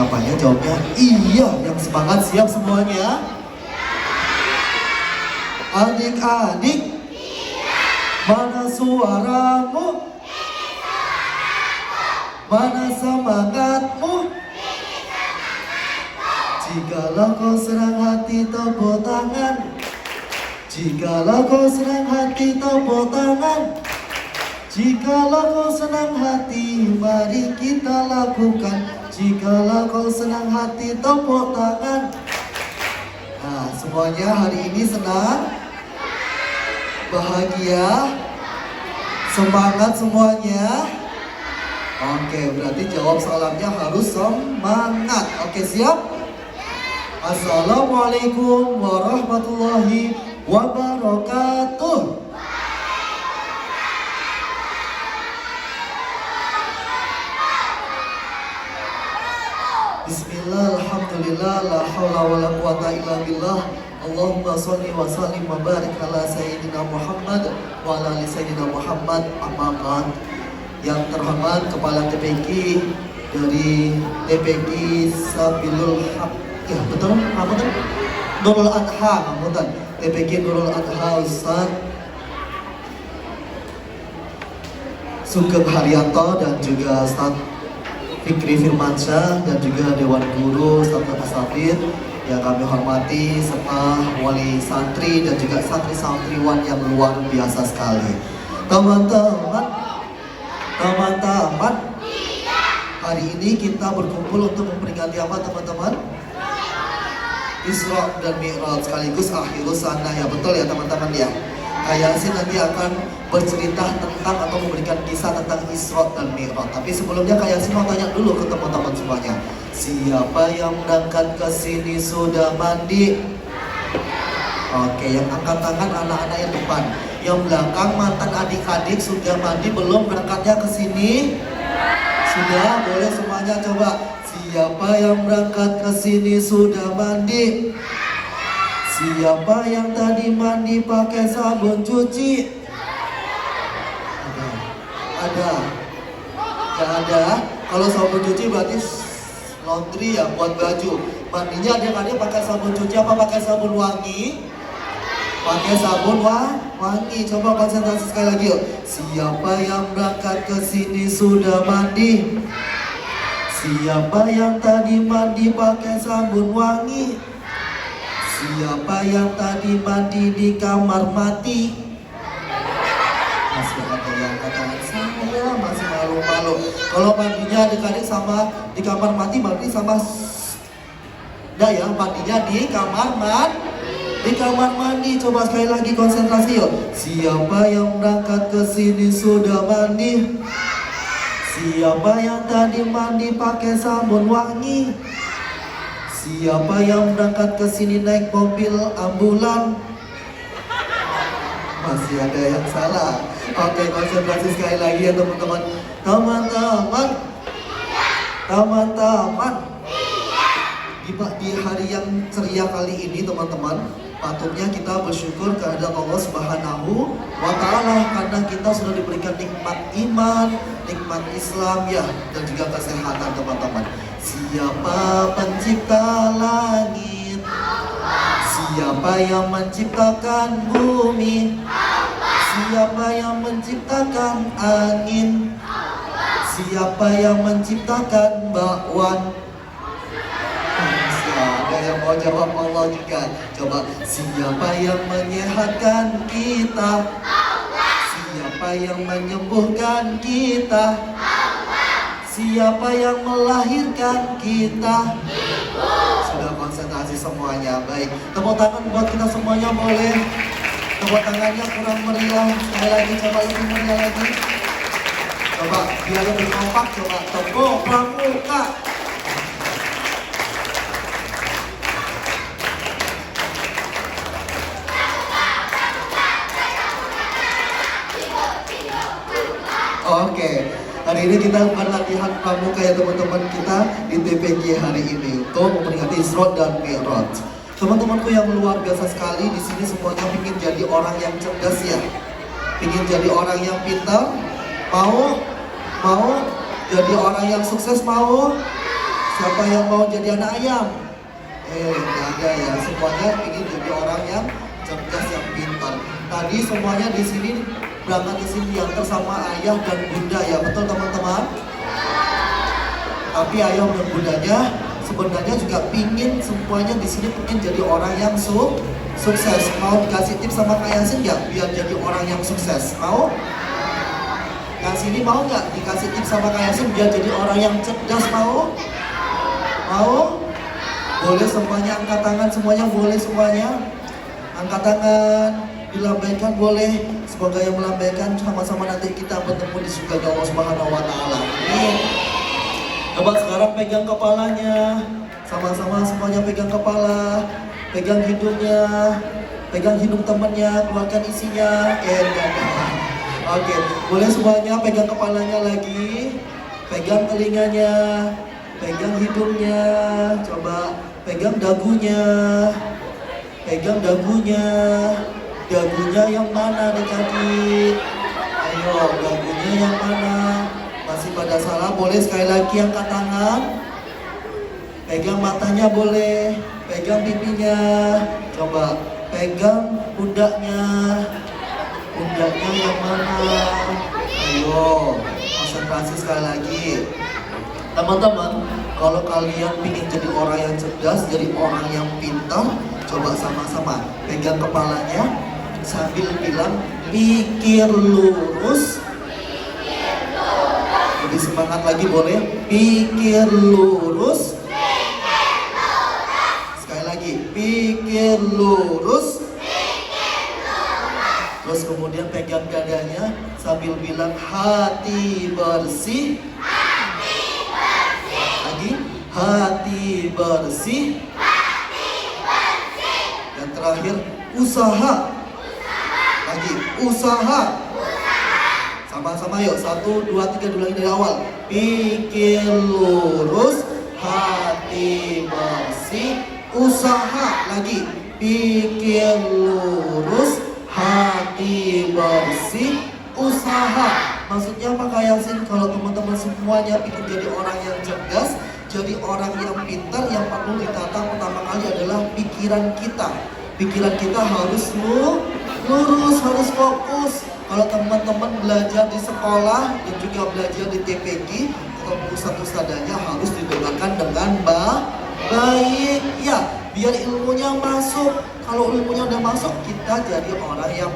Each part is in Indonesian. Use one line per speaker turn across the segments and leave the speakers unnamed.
Siapanya jawabnya iya, yang semangat. Siap semuanya? Adik-adik, mana suaramu? Mana semangatmu? Jikalau kau senang hati tepuk tangan. Jikalau kau senang hati tepuk tangan. Jikalau kau senang hati mari kita lakukan. Jikalau kau senang hati tepuk tangan. Nah, semuanya hari ini senang? Bahagia? Semangat semuanya? Oke, berarti jawab soalannya harus semangat. Oke, siap? Assalamualaikum warahmatullahi wabarakatuh. Bismillah, alhamdulillah, la haula wa la quwata illa billah. Allahumma sholli wa sallim wa barik ala sayyidina Muhammad wa ala ali sayyidina Muhammad. Amma ba'd. Yang terhormat Kepala TPQ dari TPQ Sabilul Haq, ya betul, apa tuh? Nurul Adha, ngapunten. TPQ Nurul Adha Ustaz Sugeng Haryanto dan juga Ustaz Fikri Firmansyah dan juga Dewan Guru Ustaz Asatid yang kami hormati, serta wali santri dan juga santri-santriwan yang luar biasa sekali. Teman-teman, hari ini kita berkumpul untuk memperingati apa teman-teman? Isra dan Mi'raj sekaligus akhirus sana, ya betul ya teman-teman ya. Yasin nanti akan bercerita tentang atau memberikan kisah tentang Isra dan Mi'raj. Tapi sebelumnya Yasin mau tanya dulu ke teman-teman semuanya. Siapa yang berangkat ke sini sudah mandi? Oke, yang angkat tangan anak-anak yang depan. Yang belakang mantan adik-adik sudah mandi belum berangkatnya ke sini? Sudah, boleh semuanya coba. Siapa yang berangkat ke sini sudah mandi? Siapa yang tadi mandi pakai sabun cuci? Ada? Gak ada? Kalau sabun cuci berarti laundry ya, buat baju. Mandinya adik-adik pakai sabun cuci apa pakai sabun wangi? Pakai sabun wangi. Coba konsentrasi sekali lagi yuk. Siapa yang berangkat ke sini sudah mandi? Siapa yang tadi mandi pakai sabun wangi? Siapa yang tadi mandi di kamar mati? Masih ada yang katakan saya masih malu-malu. Kalau mandinya adik-adik sama di kamar mati, mandi sama enggak ya, mandinya di kamar mandi. Di kamar mandi, coba sekali lagi konsentrasi yuk. Siapa yang berangkat ke sini sudah mandi? Siapa yang tadi mandi pakai sabun wangi? Siapa yang berangkat ke sini naik mobil ambulan? Masih ada yang salah. Oke, konsentrasi sekali lagi ya teman-teman. Teman-teman, di hari yang ceria kali ini teman-teman, patutnya kita bersyukur kehadirat Allah Subhanahu wa Ta'ala karena kita sudah diberikan nikmat iman, nikmat Islam ya, dan juga kesehatan teman-teman. Siapa pencipta langit? Siapa yang menciptakan bumi? Siapa yang menciptakan angin? Siapa yang menciptakan bakwan? Ada yang mau jawab Allah juga. Coba, siapa yang menyehatkan kita? Siapa yang menyembuhkan kita? Siapa yang melahirkan kita? Sudah konsentrasi semuanya. Baik, tepuk tangan buat kita semuanya boleh. Tepuk tangannya kurang meriah. Sekali lagi, coba lebih meriah lagi. Coba, biar lebih kompak. Coba, tepuk pramuka. Oke, hari ini kita akan latihan pramuka ya teman-teman kita di TPQ hari ini untuk memperingati Isra dan Mi'raj. Teman-temanku yang luar biasa sekali, di sini semuanya ingin jadi orang yang cerdas ya, ingin jadi orang yang pintar, mau jadi orang yang sukses, mau Siapa yang mau jadi anak ayam? Nggak ada ya. Semuanya ingin jadi orang yang cerdas, yang pintar. Tadi semuanya di sini berangkat di sini diantar sama ayah dan bunda ya, betul teman-teman? Tapi ayah dan bundanya sebenarnya juga pingin semuanya di sini pengen jadi orang yang sukses. Mau dikasih tips sama Kak Yasin nggak biar jadi orang yang sukses? Mau? Yang sini mau nggak dikasih tips sama Kak Yasin biar jadi orang yang cerdas? Mau? Mau? Boleh semuanya angkat tangan, semuanya boleh semuanya. Angkat tangan, dilambaikan boleh. Semoga yang melambaikan sama-sama nanti kita bertemu di surga Allah Subhanahu wa taala. Amin. Coba sekarang pegang kepalanya. Sama-sama semuanya pegang kepala, pegang hidungnya, pegang hidung temannya, keluarkan isinya. Oke, boleh semuanya pegang kepalanya lagi, pegang telinganya, pegang hidungnya, coba pegang dagunya, pegang dagunya. Dagunya yang mana adik-adik? Ayo, dagunya yang mana? Masih pada salah, boleh sekali lagi angkat tangan. Pegang matanya boleh, pegang pipinya, coba pegang pundaknya. Pundaknya yang mana? Ayo, konsentrasi sekali lagi. Teman-teman, kalau kalian ingin jadi orang yang cerdas, jadi orang yang pintar, coba sama-sama pegang kepalanya sambil bilang pikir lurus. Lebih semangat lagi boleh, pikir lurus. Sekali lagi, pikir lurus. Terus kemudian pegang dadanya sambil bilang hati bersih. Lagi, hati bersih. Dan terakhir, usaha. Lagi, usaha. Sama-sama yuk, 1, 2, 3, dulu lagi dari awal. Pikir lurus, hati bersih, usaha. Lagi, pikir lurus, hati bersih, usaha. Maksudnya apa Kak Yasin? Kalau teman-teman semuanya ingin jadi orang yang cerdas, jadi orang yang pintar, yang perlu ditata pertama kali adalah pikiran kita. Pikiran kita harus lurus, harus fokus. Kalau teman-teman belajar di sekolah dan juga belajar di TPG atau ustadz-ustadzanya harus didengarkan dengan baik. Ya, biar ilmunya masuk. Kalau ilmunya udah masuk, kita jadi orang yang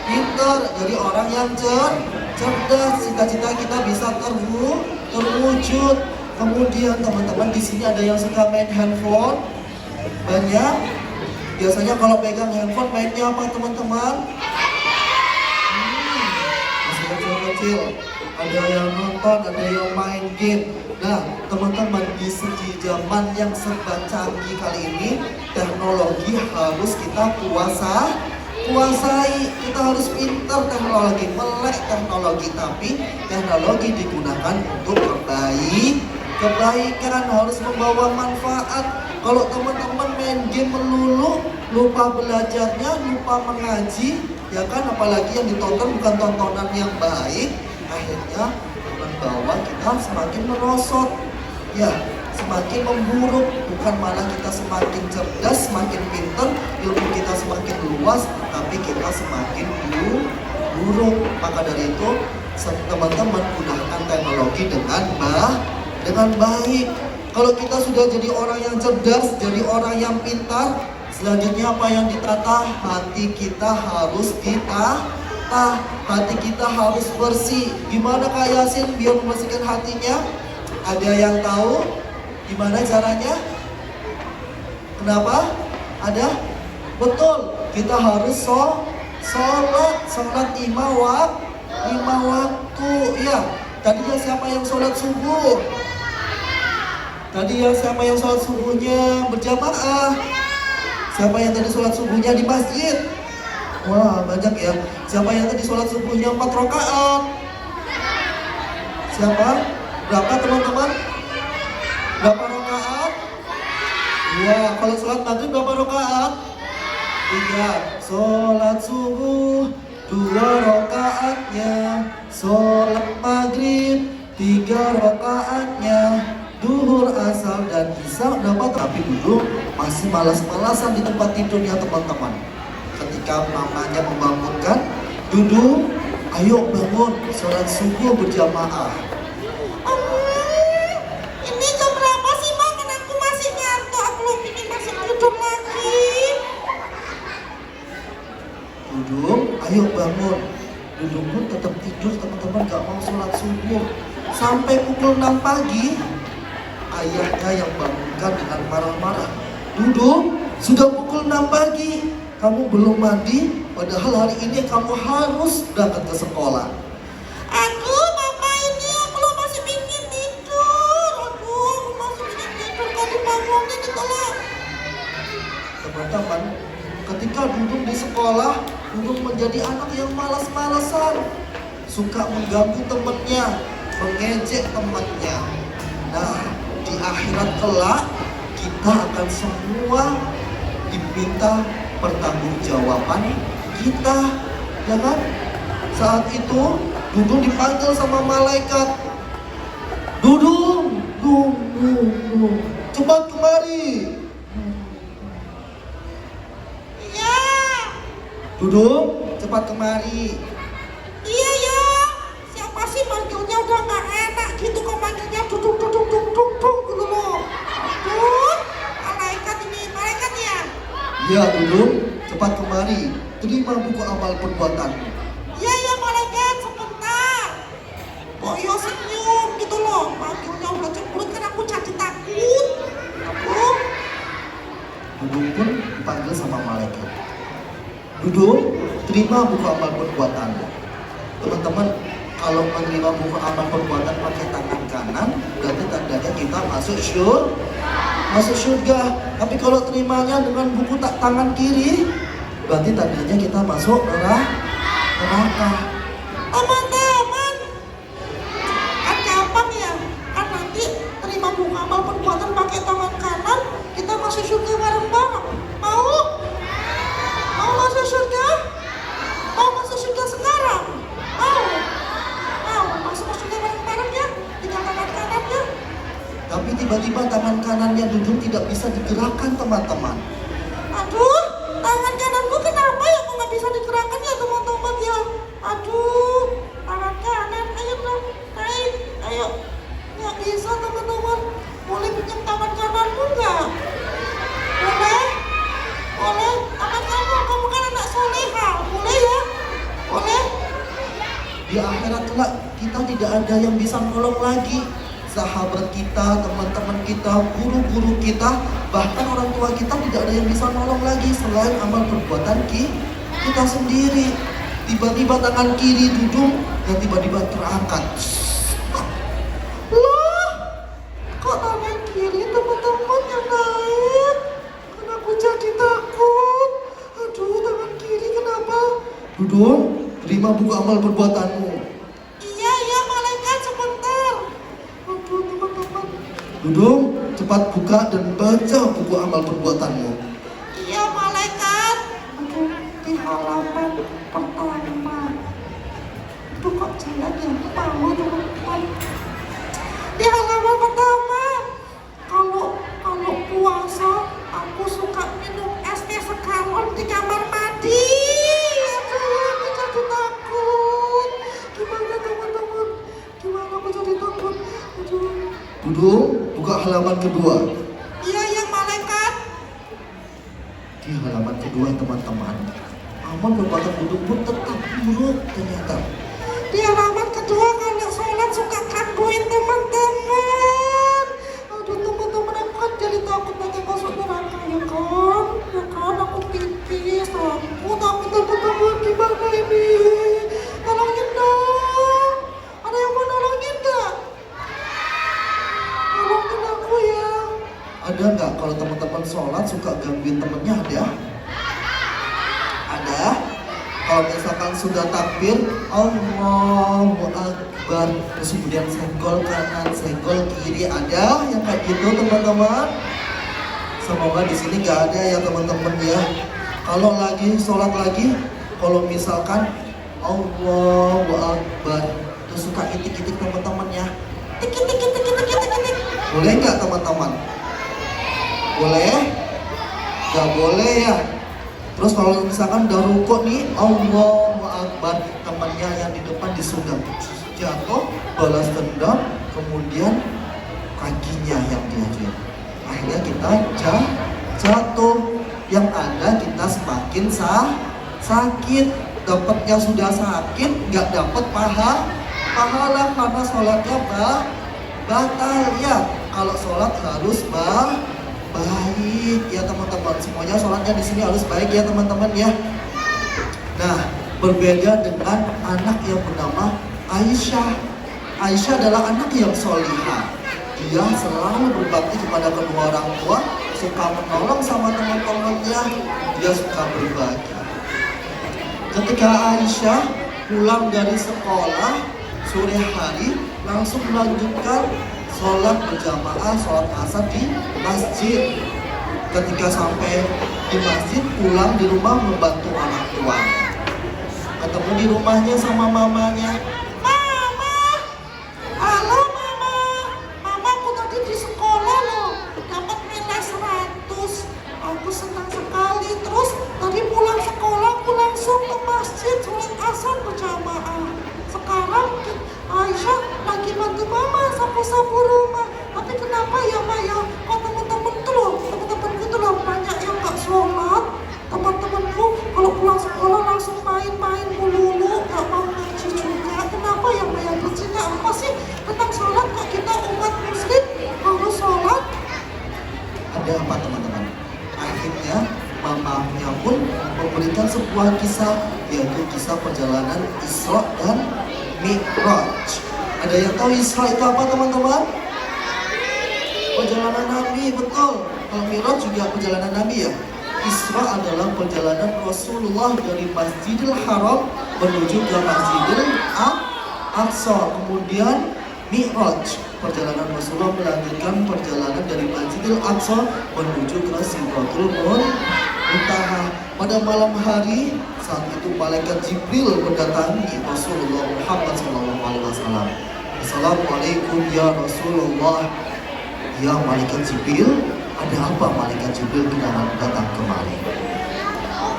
pintar, jadi orang yang cerdas. Cita-cita kita bisa terwujud. Kemudian teman-teman di sini ada yang suka main handphone, banyak. Biasanya kalau pegang handphone mainnya apa teman-teman? Masih kecil-kecil. Ada yang nonton, ada yang main game. Nah, teman-teman di segi zaman yang serba canggih kali ini, teknologi harus kita kuasai. Kita harus pintar teknologi, melek teknologi, tapi teknologi digunakan untuk kebaikan, harus membawa manfaat. Kalau teman-teman main game melulu, lupa belajarnya, lupa mengaji, ya kan, apalagi yang ditonton bukan tontonan yang baik, akhirnya membawa kita semakin merosot, ya, semakin memburuk. Bukan malah kita semakin cerdas, semakin pintar, ilmu kita semakin luas, tapi kita semakin buruk. Maka dari itu, teman-teman gunakan teknologi dengan baik. Kalau kita sudah jadi orang yang cerdas, jadi orang yang pintar, selanjutnya apa yang ditata? Hati kita harus ditata. Hati kita harus bersih. Gimana Kak Yasin biar membersihkan hatinya? Ada yang tahu? Gimana caranya? Kenapa? Ada? Betul. Kita harus sholat 5 waktu. Ya. Tadi siapa yang sholat subuh? Tadi siapa yang sholat subuhnya berjamaah? Siapa yang tadi sholat subuhnya di masjid? Wah, banyak ya. Siapa yang tadi sholat subuhnya 4 rakaat? Siapa? Berapa teman-teman? Berapa rakaat? 2. Kalau sholat maghrib berapa rakaat? 3. Sholat subuh 2 rakaatnya. Sholat maghrib 3 rakaatnya. Duhur zuhur, asar, dan isya dapat. Tapi duduk masih malas-malasan di tempat tidurnya teman-teman. Ketika mamanya membangunkan, duduk, ayo bangun, sholat subuh berjamaah.
Ini jam berapa sih, Bang? Kan aku masih ngantuk, aku belum ingin masuk tidur lagi.
Duduk, ayo bangun. Duduk pun tetap tidur teman-teman, gak mau sholat subuh. Sampai pukul 6 pagi, ayahnya yang bangunkan dengan marah-marah. Duduk, sudah pukul 6 pagi, kamu belum mandi, padahal hari ini kamu harus berangkat ke sekolah.
Aduh, Mama ini aku masih ingin tidur. Aduh, aku masih ingin tidur, kok dibangunin gitu loh.
Teman-teman, ketika duduk di sekolah, duduk menjadi anak yang malas-malasan, suka mengganggu temannya, mengejek temannya. Nah, di akhirat kelak kita akan semua diminta pertanggungjawaban kita, ya kan? Saat itu Dudung dipanggil sama malaikat. Dudung, Dudung, cepat kemari.
Iya.
Dudung, cepat kemari.
Iya ya. Siapa sih manggilnya udah gak enak gitu kok manggilnya duduk gitu loh. Aduh, malaikat ini, malaikat ya.
Ya Dudung, cepat kemari. Terima buku amal perbuatanmu.
Iya ya malaikat, sebentar. Kok yo senyum gitu loh. Manggilnya udah cemberut kan aku jadi takut. Aduh.
Dudung pun dipanggil sama malaikat. Dudung, terima buku amal perbuatanmu. Teman-teman, kalau menerima buku amal perbuatan pakai tangan kanan, berarti tandanya kita masuk surga. Tapi kalau terimanya dengan buku tangan kiri, berarti tandanya kita masuk neraka.
Teman-teman, kan gampang ya. Kan nanti terima buku amal perbuatan pakai tangan kanan, kita masuk surga bareng-bareng. Mau? Mau masuk surga? Mau masuk surga sekarang? Mau? Mau masuk surga bareng-bareng ya? Dengan tangan kanan ya?
Tapi tiba-tiba tangan kanannya Dudung tidak bisa digerakkan teman-teman.
Aduh, tangan kananku kenapa ya kok nggak bisa digerakkan ya teman-teman ya? Aduh, tangan kanan, ayo dong, naik, ayo. Nggak bisa teman-teman, boleh pinjam tangan kananmu nggak? Boleh? Boleh, tangan kamu kan anak soleha, boleh ya? Boleh?
Di akhirat kelak kita tidak ada yang bisa nolong lagi. Sahabat kita, teman-teman kita, guru-guru kita, bahkan orang tua kita tidak ada yang bisa nolong lagi selain amal perbuatan kita sendiri. Tiba-tiba tangan kiri Dudung dan tiba-tiba terangkat.
Loh, kok tangan kiri teman-teman yang naik? Kan aku jadi takut. Aduh, tangan kiri kenapa?
Dudung, terima buku amal perbuatanmu.
Iya, malaikat sebentar. Aduh, teman-teman.
Dudung, cepat buka dan baca buku amal perbuatanmu.
Iya, malaikat. Aduh, di halaman pertama. Aduh, kok jelek ya? Malu, teman-teman. Di halaman pertama. Kalau puasa, aku suka minum es teh segalon di kamar mandi. Aduh, aku jadi takut. Gimana teman-teman? Gimana aku jadi takut? Aduh.
Dudung, buka halaman kedua.
Iya, malaikat.
Di halaman kedua teman-teman, amal perbuatan Dudung pun tetap buruk ternyata.
Di halaman kedua kalau sholat suka gangguin teman-teman. Aduh, teman-teman, aku kan jadi takut nanti masuk neraka ya kan? Ya kan, aku pipis, takut teman-teman, gimana ini? Tolongin dong. Ada yang mau nolongin gak? Nolongin aku ya.
Ada nggak kalau teman-teman sholat suka gangguin temennya? Ada. Kalau misalkan sudah takbir, Allahu Akbar, terus kemudian senggol kanan, senggol kiri, ada yang kayak gitu teman-teman? Semoga di sini nggak ada ya teman-teman ya. Kalau lagi sholat lagi, kalau misalkan Allahu Akbar, terus suka itik-itik teman-teman ya.
Tik.
Boleh nggak teman-teman? Boleh? Nggak boleh ya? Terus kalau misalkan udah rukuk nih, Allahu Akbar, temannya yang di depan disudah jatuh, balas dendam, kemudian kakinya yang diajuin. Akhirnya kita jatuh, yang ada kita semakin sakit. Dapatnya sudah sakit, nggak dapat pahala karena sholatnya batal ya. Kalau sholat harus baik ya teman-teman. Semuanya sholatnya di sini harus baik ya teman-teman ya. Nah, berbeda dengan anak yang bernama Aisyah. Aisyah adalah anak yang solihah. Dia selalu berbakti kepada kedua orang tua, suka menolong sama teman-temannya, dia suka berbagi. Ketika Aisyah pulang dari sekolah sore hari, langsung melanjutkan sholat berjamaah, sholat asar di masjid. Ketika sampai di masjid, pulang di rumah membantu orang tua. Ketemu di rumahnya sama mamanya.
Mama, halo mama. Mama, aku tadi di sekolah loh, dapat nilai 100. Aku senang sekali. Terus tadi pulang sekolah, aku langsung ke masjid sholat asar berjamaah. Sekarang Aisyah lagi bantu mama sapu-sapu rumah. Tapi kenapa ya Ma ya? Kok teman-temanku tuh loh banyak yang gak sholat. Teman-temanku kalau pulang sekolah langsung main-main melulu, gak mau ngaji juga. Kenapa ya Ma ya? Bercerita apa sih tentang sholat? Kok kita umat muslim harus sholat?
Ada apa teman-teman? Akhirnya mamanya pun memberikan sebuah kisah, yaitu kisah perjalanan Isra dan Mi'raj. Ada yang tahu Isra itu apa teman-teman? Perjalanan Nabi, betul. Kalau Mi'raj juga perjalanan Nabi ya. Isra adalah perjalanan Rasulullah dari Masjidil Haram menuju ke Masjidil Aqsa. Kemudian Mi'raj, perjalanan Rasulullah melanjutkan perjalanan dari Masjidil Aqsa menuju ke Sidratul Muntaha. Pada malam hari, saat itu malaikat Jibril mendatangi Rasulullah Muhammad SAW. Assalamualaikum ya Rasulullah. Ya malaikat Jibril, ada apa malaikat Jibril datang kemari?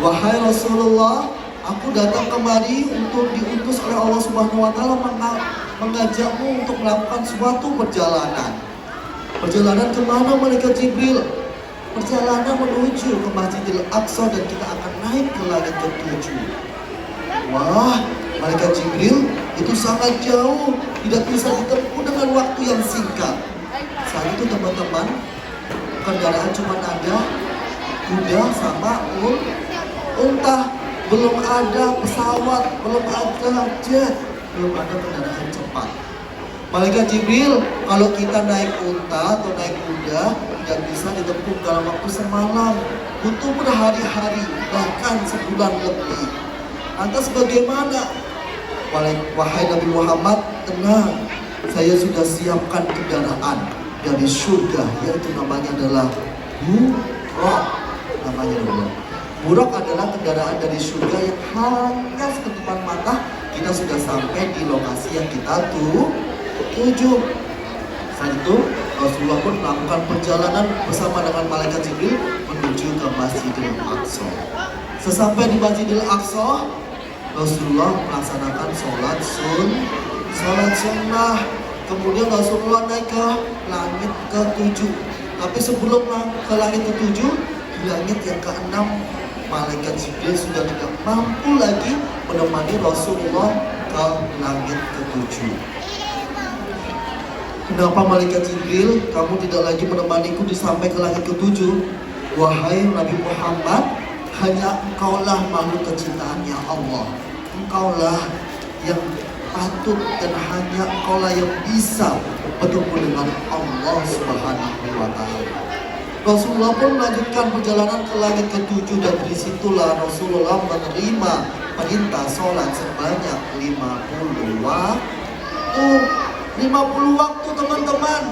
Wahai Rasulullah, aku datang kemari untuk diutus oleh Allah Subhanahu wa Ta'ala mengajakmu untuk melakukan suatu perjalanan. Perjalanan kemana malaikat Jibril? Perjalanan menuju ke Masjidil Aqsa dan kita akan naik ke langit ke-7. Wah, malaikat Jibril itu sangat jauh, tidak bisa ditempuh dengan waktu yang singkat. Saat itu teman-teman, kendaraan cuma ada kuda sama unta, belum ada pesawat, belum ada jet, belum ada kendaraan cepat. Malaikat Jibril, kalau kita naik unta atau naik kuda, tidak bisa ditempuh dalam waktu semalam, butuh berhari-hari, bahkan sebulan lebih. Lantas bagaimana? Wahai Nabi Muhammad, tenang, saya sudah siapkan kendaraan dari surga, yaitu namanya adalah Buraq. Namanya adalah Buraq, adalah kendaraan dari surga yang hanya seketipan mata kita sudah sampai di lokasi yang kita tuju. Saat itu Rasulullah pun melakukan perjalanan bersama dengan malaikat Jibril menuju ke Masjidil Aqsa. Sesampai di Masjidil Aqsa, Rasulullah melaksanakan sholat sunnah. Kemudian Rasulullah naik ke langit ke-7. Tapi sebelum ke langit ke-7, di langit yang ke-6, malaikat Jibril sudah tidak mampu lagi menemani Rasulullah ke langit ke-7. Kenapa malaikat Jibril, kamu tidak lagi menemaniku sampai ke langit ke-7? Wahai Nabi Muhammad, hanya engkaulah makhluk kecintaannya Allah. Engkaulah yang patut dan hanya engkaulah yang bisa bertemu dengan Allah Subhanahu wa Ta'ala. Rasulullah pun melanjutkan perjalanan ke langit ke-7 dan disitulah Rasulullah menerima perintah sholat sebanyak 50 waktu. 50 waktu teman-teman.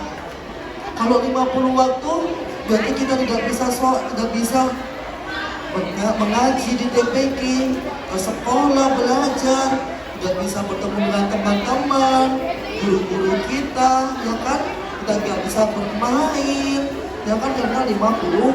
Kalau 50 waktu berarti kita tidak bisa mengaji di TPQ, ke sekolah belajar, tidak bisa bertemu dengan teman-teman, guru-guru kita, ya kan? kita nggak bisa bermain, ya kan, karena 50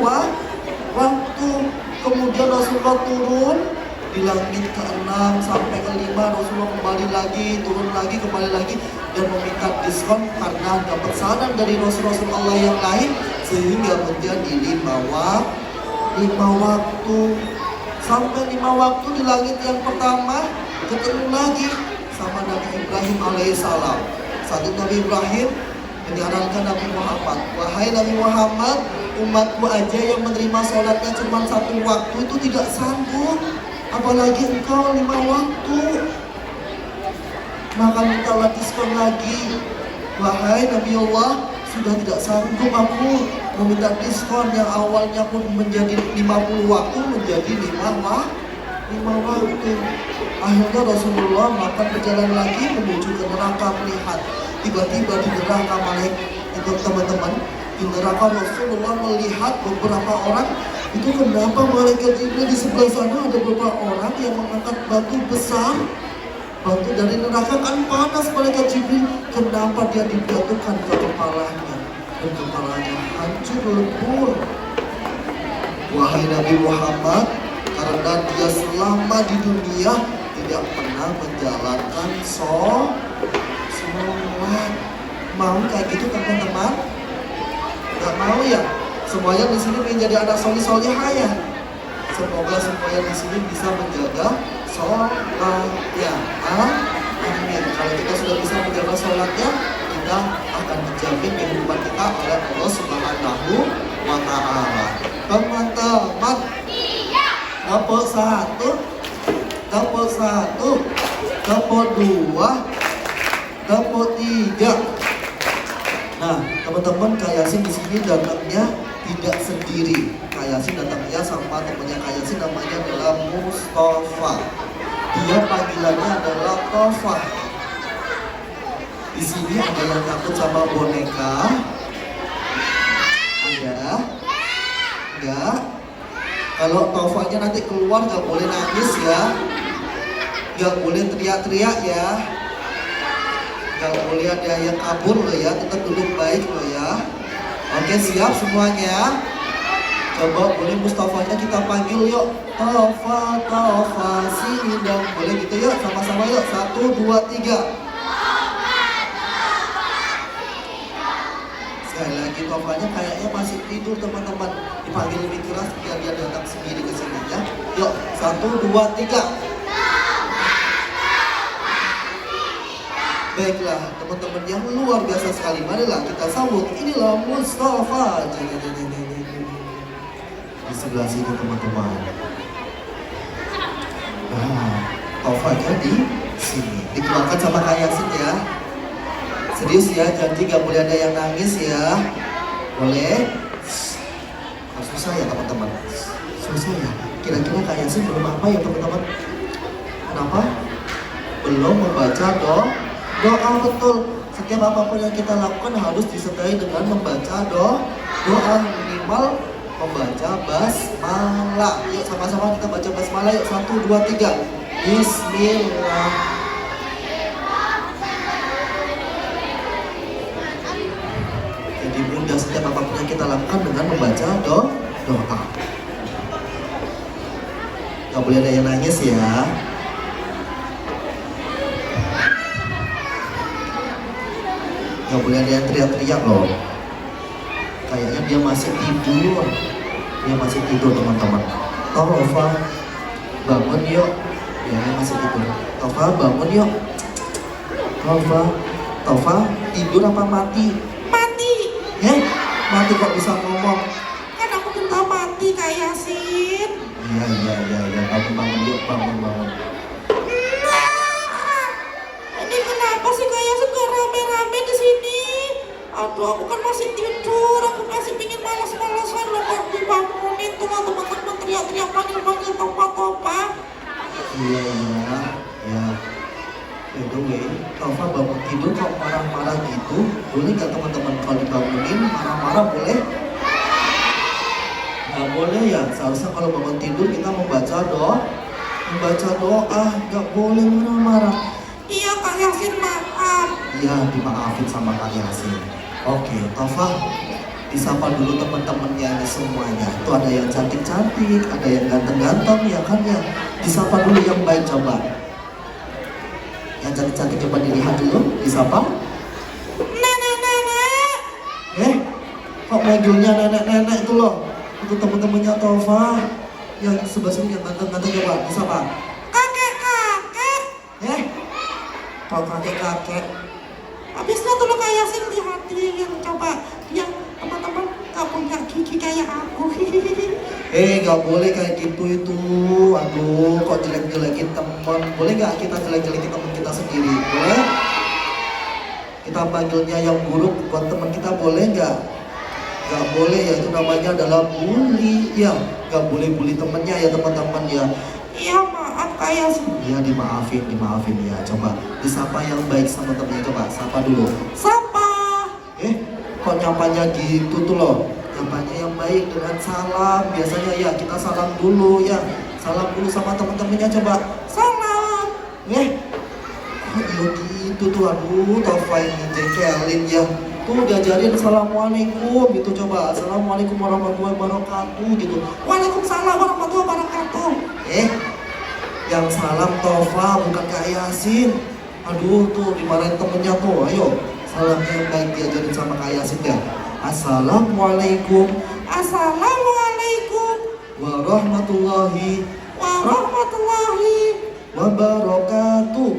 waktu. Kemudian Rasulullah turun di langit ke-6 sampai ke-5, Rasulullah kembali lagi, turun lagi, kembali lagi, dan meminta diskon karena ada pesanan dari Rasul-Rasul Allah yang lain, sehingga menjadi 5 waktu. Sampai 5 waktu di langit yang pertama, ketemu lagi sama Nabi Ibrahim alaihissalam. Saat itu Nabi Ibrahim menyarankan Nabi Muhammad, wahai Nabi Muhammad, umatku aja yang menerima sholatnya cuma 1 waktu itu tidak sanggup, apalagi engkau 5 waktu. Maka mintalah diskon lagi. Wahai Nabi Allah, sudah tidak sanggup aku meminta diskon yang awalnya pun menjadi 50 waktu menjadi 5 waktu. Akhirnya Rasulullah melakukan perjalanan lagi menuju ke neraka melihat. Tiba-tiba di neraka itu teman-teman, di neraka Rasulullah melihat beberapa orang. Itu kenapa malaikat Jibril di sebelah sana ada beberapa orang yang mengangkat batu besar. Batu dari neraka kan panas, malaikat Jibril. Kenapa dia dijatuhkan ke kepalanya? Dan kepalanya hancur lebur. Wahai Nabi Muhammad, karena dia selama di dunia tidak pernah menjalankan sholat. Mau kayak gitu teman-teman? Gak mau ya? Semuanya di sini ingin jadi anak soleh-solehah ya. Semoga semuanya di sini bisa menjaga sholatnya. Amin. Kalau kita sudah bisa menjaga sholatnya, kita akan dijamin kehidupan kita oleh Allah Subhanahu wa Ta'ala. Teman-teman, dapur 1, dapur 1, dapur 2, dapur 3. Nah, teman-teman, Kak Yasin di sini datangnya tidak sendiri. Kak Yasin datangnya sama temannya Kak Yasin, namanya adalah Mustafa. Dia panggilannya adalah Tofa. Di sini ada yang takut sama boneka? Ada? Enggak? Kalau Tofanya nanti keluar nggak boleh nangis ya, nggak boleh teriak-teriak ya, nggak boleh ada yang kabur loh ya, tetap duduk baik loh ya. Oke, siap semuanya? Coba boleh Mustafanya kita panggil yuk. Tofa, Tofa, sini dong. Boleh gitu yuk, sama-sama yuk. 1, 2, 3. Sekali lagi, Tofanya kayaknya masih tidur teman-teman. Dipanggil lebih keras biar dia datang sendiri ke sini ya. Yuk, 1, 2, 3. Baiklah, teman-teman yang luar biasa sekali. Marilah kita sambut. Inilah Mustafa. Di sebelah sini teman-teman. Nah, Tofanya di sini. Dikeluarkan sama Kak Yasin ya. Serius ya, janji gak boleh ada yang nangis ya. Boleh? Susah ya teman-teman. Susah ya. Kira-kira Kak Yasin belum apa ya teman-teman? Kenapa? Belum membaca doa, betul. Setiap apapun yang kita lakukan harus disertai dengan membaca doa, minimal membaca basmalah. Yuk sama-sama kita baca basmalah yuk. 1, 2, 3. Bismillah. Jadi mudah setiap apapun yang kita lakukan dengan membaca doa. Gak boleh ada yang nangis ya. Gak boleh ada yang teriak-teriak loh. Kayaknya dia masih tidur. Dia masih tidur teman-teman. Tofa, bangun yuk. Ya, dia masih tidur. Tofa, bangun yuk. Tofa, tidur apa mati?
Mati.
Mati kok bisa ngomong?
Kan aku minta mati Kak Yasin.
Iya. Bangun yuk, bangun.
Ini kenapa sih Kak Yasin gak rame-rame di sini? Aduh, aku kan masih tidur, aku masih pingin malas-malasan loh kok dibangunin tuh teman-teman teriak-teriak panggil-panggil Tofa.
Iya. By the way, Tofa bangun tidur kok marah-marah gitu. Boleh gak teman-teman kalau dibangunin marah-marah boleh? Gak boleh ya, seharusnya kalau bangun tidur kita membaca doa, gak boleh marah-marah.
Iya Kak Yasin, maaf.
Iya, dimaafin sama Kak Yasin. Oke, Tova, disapa dulu teman-temannya ini semuanya. Itu ada yang cantik-cantik, ada yang ganteng-ganteng, ya kan ya. Disapa dulu yang baik coba. Yang cantik-cantik coba dilihat dulu, disapa.
Nenek.
Kok manggilnya nenek-nenek itu loh? Itu teman-temannya Tova. Yang sebelah sini yang ganteng-ganteng coba, disapa.
Kakek.
Kok kakek-kakek?
Habisnya tuh lo kayak sih lihatin coba yang teman-teman gak punya gigi kayak aku.
Gak boleh kayak gitu itu. Aduh, kok jelek-jelekin teman. Boleh gak kita jelek-jelekin teman kita sendiri? Boleh? Kita panggilnya yang buruk buat teman kita, boleh gak? Gak boleh ya, itu namanya adalah bully. Ya, gak boleh bully temennya ya teman-teman ya.
Iya maaf kayak sih.
Ya dimaafin ya. Coba disapa yang baik sama temennya, coba sapa dulu.
Sapa.
Kok nyapanya gitu tuh loh? Nyapanya yang baik dengan salam. Biasanya ya kita salam dulu ya. Salam dulu sama teman-temannya coba.
Salam.
Kok iya gitu tuh, aduh Tova ini jengkelin ya. Tuh diajarin assalamualaikum gitu coba. Assalamualaikum warahmatullahi wabarakatuh gitu.
Waalaikumsalam warahmatullahi wabarakatuh.
Yang salam Tova bukan Kak Yasin. Aduh tuh dimarahin temennya tuh. Ayo salamnya yang baik diajarin sama Kak Yasin ya. Assalamualaikum warahmatullahi wabarakatuh.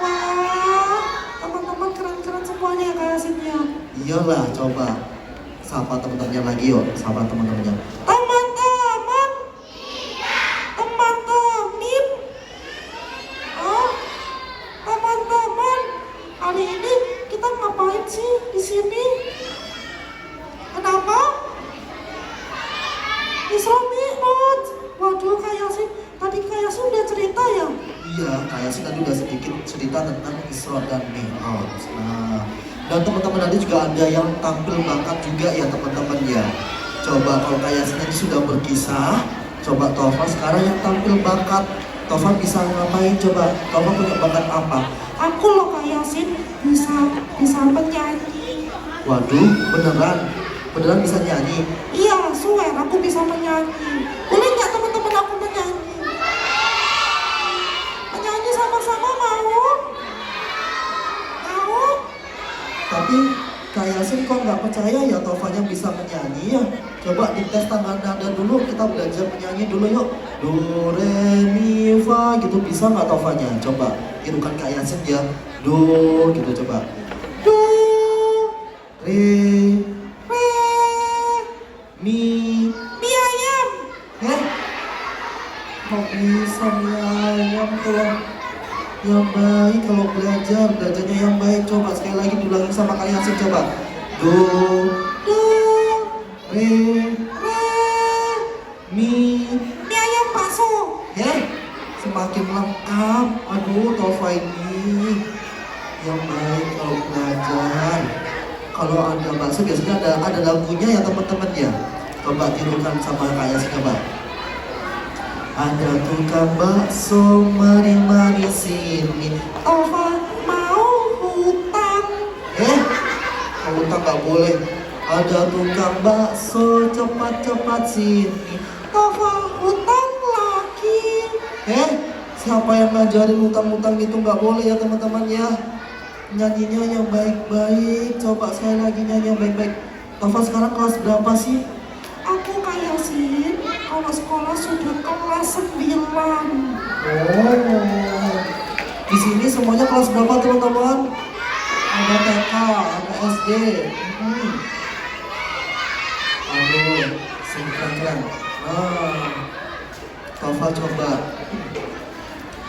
Wah, teman-teman keren-keren semuanya ya kayak sini ya.
Iyalah, coba sapa teman-temannya lagi yuk. Sapa teman-temannya.
Teman-teman. Teman-teman, hari ini kita ngapain sih di sini? Kenapa? Isra Mi'raj. Waduh, kayak sih tadi kayak sih udah cerita ya.
Iya, kayak sih tadi udah sedikit cerita tentang Isra dan Mi'raj. Nah, dan teman-teman nanti juga ada yang tampil bakat juga ya teman-teman ya. Coba kalau kayak sih tadi sudah berkisah, coba Tova sekarang yang tampil bakat. Tova bisa ngapain coba? Tova punya bakat apa?
Aku loh kayak sih bisa menyanyi.
Waduh, beneran bisa nyanyi.
Iya, swear aku bisa menyanyi. Boleh nggak teman-teman aku menyanyi? Menyanyi sama-sama mau? Mau?
Tapi kayak sih kok nggak percaya ya Tovanya bisa menyanyi ya. Coba dites tangan nada dulu, kita belajar menyanyi dulu yuk. Do, re, mi, fa gitu, bisa nggak Tovanya? Coba tirukan Kak Yasin ya. Do gitu coba.
Do,
Re,
re,
mi.
mi ayam.
Kok bisa mi ayam tuh? Yang baik kalau belajarnya yang baik. Coba sekali lagi diulangi sama Kak Yasin coba. Do,
Do,
re,
re,
mi.
mi ayam bakso.
Semakin lengkap. Aduh Tova ini yang baik kalau belajar. Kalau ada bakso biasanya ada lagunya ya teman-teman ya. Coba tirukan sama Kak Yasin coba. Ada tukang bakso mari sini.
Tova mau hutang.
Hutang nggak boleh. Ada tukang bakso cepat sini.
Tova hutang lagi.
Siapa yang ngajarin hutang itu nggak boleh ya teman-teman ya. Nyanyinya yang baik-baik. Coba sekali lagi nyanyi yang baik-baik. Tova sekarang kelas berapa sih?
Aku kayak sih kalau sekolah sudah kelas 9.
Di sini semuanya kelas berapa teman-teman? Ada TK, ada SD. Aduh, keren. Tova coba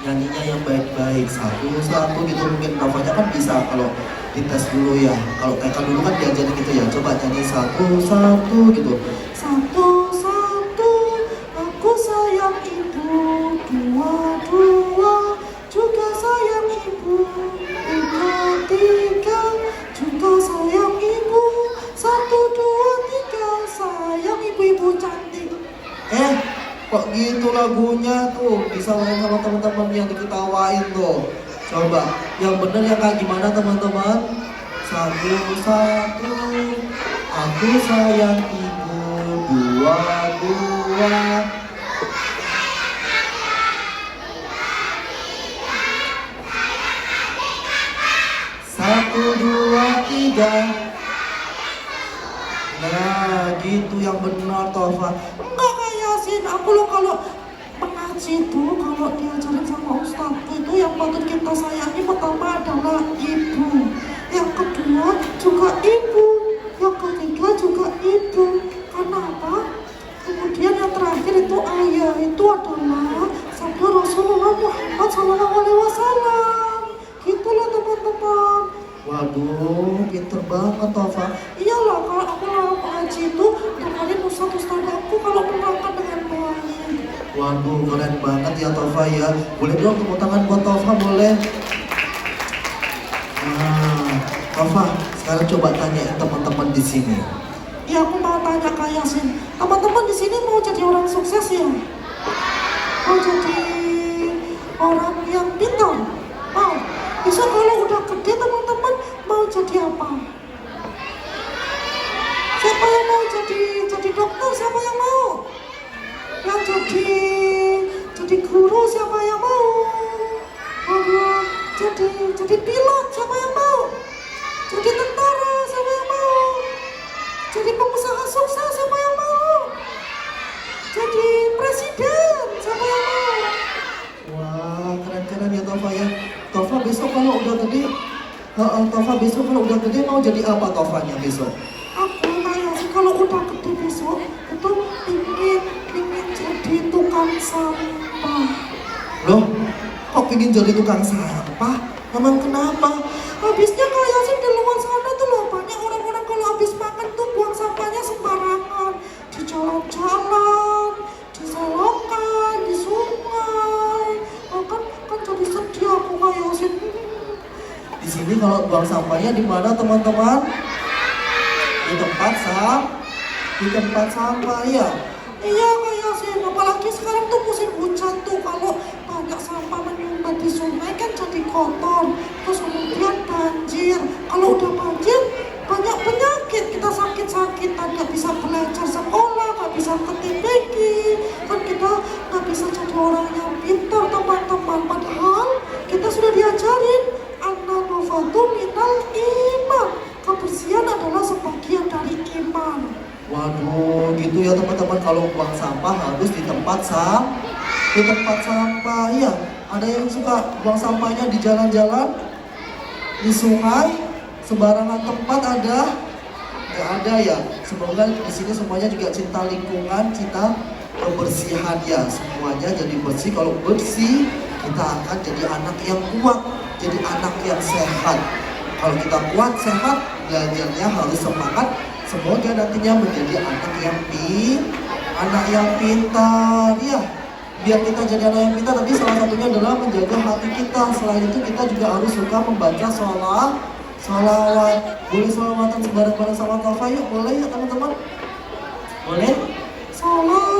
nyanyinya yang baik-baik satu-satu gitu. Mungkin Tovanya kan bisa kalau dites dulu ya. Kalau TK dulu kan diajarin gitu ya. Coba nyanyi satu-satu gitu.
Satu-satu aku sayang ibu, dua-dua juga sayang ibu, tiga juga sayang ibu, satu, dua, tiga sayang ibu-ibu cantik.
Kok gitu lagunya tuh, bisa main sama teman-teman yang diketawain tuh. Coba, yang bener yang kayak gimana teman-teman? Satu-satu, aku sayang ibu. Dua-dua, satu, dua, tiga. Nah, gitu yang benar Tova.
Enggak Kak Yasin, aku loh kalau mengaji itu kalau diajarin sama ustadz itu yang patut kita sayangi pertama adalah ibu, yang kedua juga ibu, yang ketiga juga ibu. Kenapa? Kemudian yang terakhir itu ayah, itu adalah sabda Rasulullah Muhammad SAW. Gitu loh teman-teman.
Waduh, pinter banget Tova.
Iyalah, kalau aku mau mengaji itu dengerin ustadz aku kalau menerangkan dengan baik.
Waduh, keren banget ya Tova ya. Boleh dong tepuk tangan buat Tova, boleh? Nah, Tova, sekarang coba tanyain teman-teman di sini.
Ya aku mau tanya Kak Yasin, teman-teman di sini mau jadi orang sukses ya? Mau jadi orang yang pintar? Mau? Bisa kalau udah gede teman-teman mau jadi apa? Siapa yang mau jadi dokter? Siapa yang mau? Yang jadi guru siapa yang mau? Jadi pilot siapa yang mau? Jadi tentara siapa yang mau? Jadi pengusaha sukses siapa yang mau? Jadi presiden siapa yang mau?
Wah, keren-keren ya Tova ya. Tova besok kalau udah gede, Tova besok kalau udah gede mau jadi apa Tovanya besok?
Aku kayak sih kalau udah gede besok itu ingin jadi tukang sampah.
Loh, kok pingin jadi tukang sampah? Emang kenapa?
Habisnya kayak sih di luar sana tuh loh banyak orang-orang kalau habis makan tuh buang sampahnya sembarangan di jalan-jalan, di selokan, di sungai. Oh, kan jadi sedih aku kayak sih.
Di sini kalau buang sampahnya di mana teman-teman? Di tempat sampah ya.
Iya kayak sih, apalagi sekarang tuh musim hujan tuh kalau banyak sampah menyumbat di sungai kan jadi kotor, terus kemudian banjir. Kalau udah banjir banyak penyakit, kita sakit-sakitan, nggak bisa belajar sekolah, nggak bisa ke TPQ, kan kita nggak bisa jadi orang yang pintar teman-teman. Padahal kita sudah diajarin an-nadhafatu minal iman, kebersihan adalah sebagian dari iman.
Waduh, gitu ya teman-teman, kalau buang sampah harus di tempat sampah ya. Ada yang suka buang sampahnya di jalan-jalan, di sungai, sembarangan tempat ada? Nggak ada ya. Semoga di sini semuanya juga cinta lingkungan, cinta kebersihan ya. Semuanya jadi bersih. Kalau bersih, kita akan jadi anak yang kuat, jadi anak yang sehat. Kalau kita kuat, sehat, belajarnya harus semangat. Semoga nantinya menjadi anak yang pintar ya. Biar kita jadi anak yang pintar, tapi salah satunya adalah menjaga hati kita. Selain itu kita juga harus suka membaca sholawat. Boleh sholawatan bareng-bareng sama Tova yuk, boleh ya teman-teman? Boleh?
Salatullah,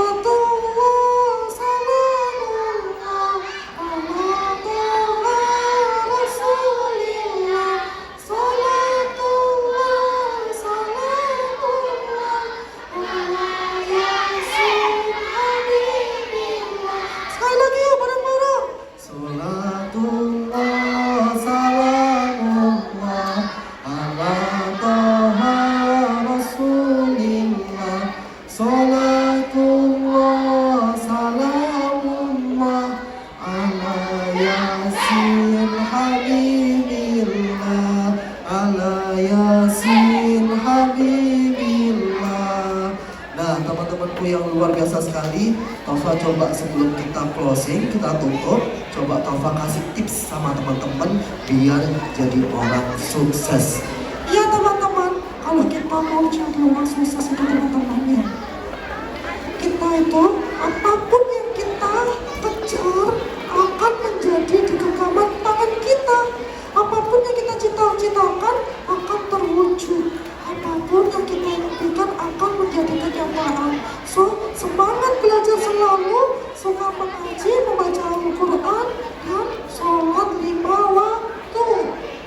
salamullah, ala toha rasulillah. Salatullah, salamullah, ala yasin habibillah. Sekali lagi ya bareng-bareng.
Salatullah, salamullah, ala toha rasulillah. Salatullah, salamullah, ala yasin habibillah, ala yasin habibillah. Nah, teman-temanku yang luar biasa sekali, Tova coba sebelum kita closing, kita tutup, coba Tova kasih tips sama teman-teman biar jadi orang sukses.
Iya teman-teman, kalau kita mau jadi orang sukses itu teman-teman ya, kita itu apapun yang kita kejar akan menjadi di genggaman tangan kita. Apapun yang kita cita-citakan akan terwujud. Apapun yang kita impikan akan menjadi kenyataan. So, semangat belajar selalu, suka mengaji, membaca Al-Quran, dan sholat 5 waktu.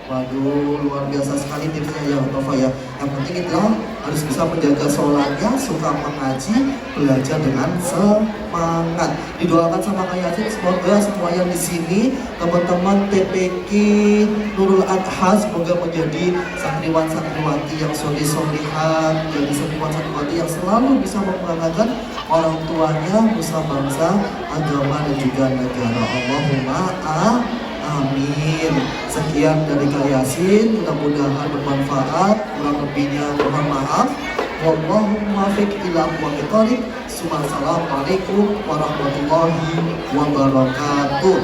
Waduh, luar biasa sekali tipsnya ya Nova ya. Yang penting itulah harus bisa menjaga sholatnya, suka mengaji, belajar dengan semangat. Didoakan sama Kak Yasin, semoga semua yang di sini, teman-teman TPQ Nurul Adha, semoga menjadi santriwan-santriwati yang solih-solihan, jadi santriwan-santriwati yang selalu bisa membanggakan orang tuanya, nusa bangsa, agama dan juga negara. Allahumma amin. Sekian dari Kak Yasin, mudah-mudahan bermanfaat. Kurang lebihnya mohon maaf. Wallahu muwaffiq ila aqwamit thoriq. Assalamualaikum warahmatullahi wabarakatuh.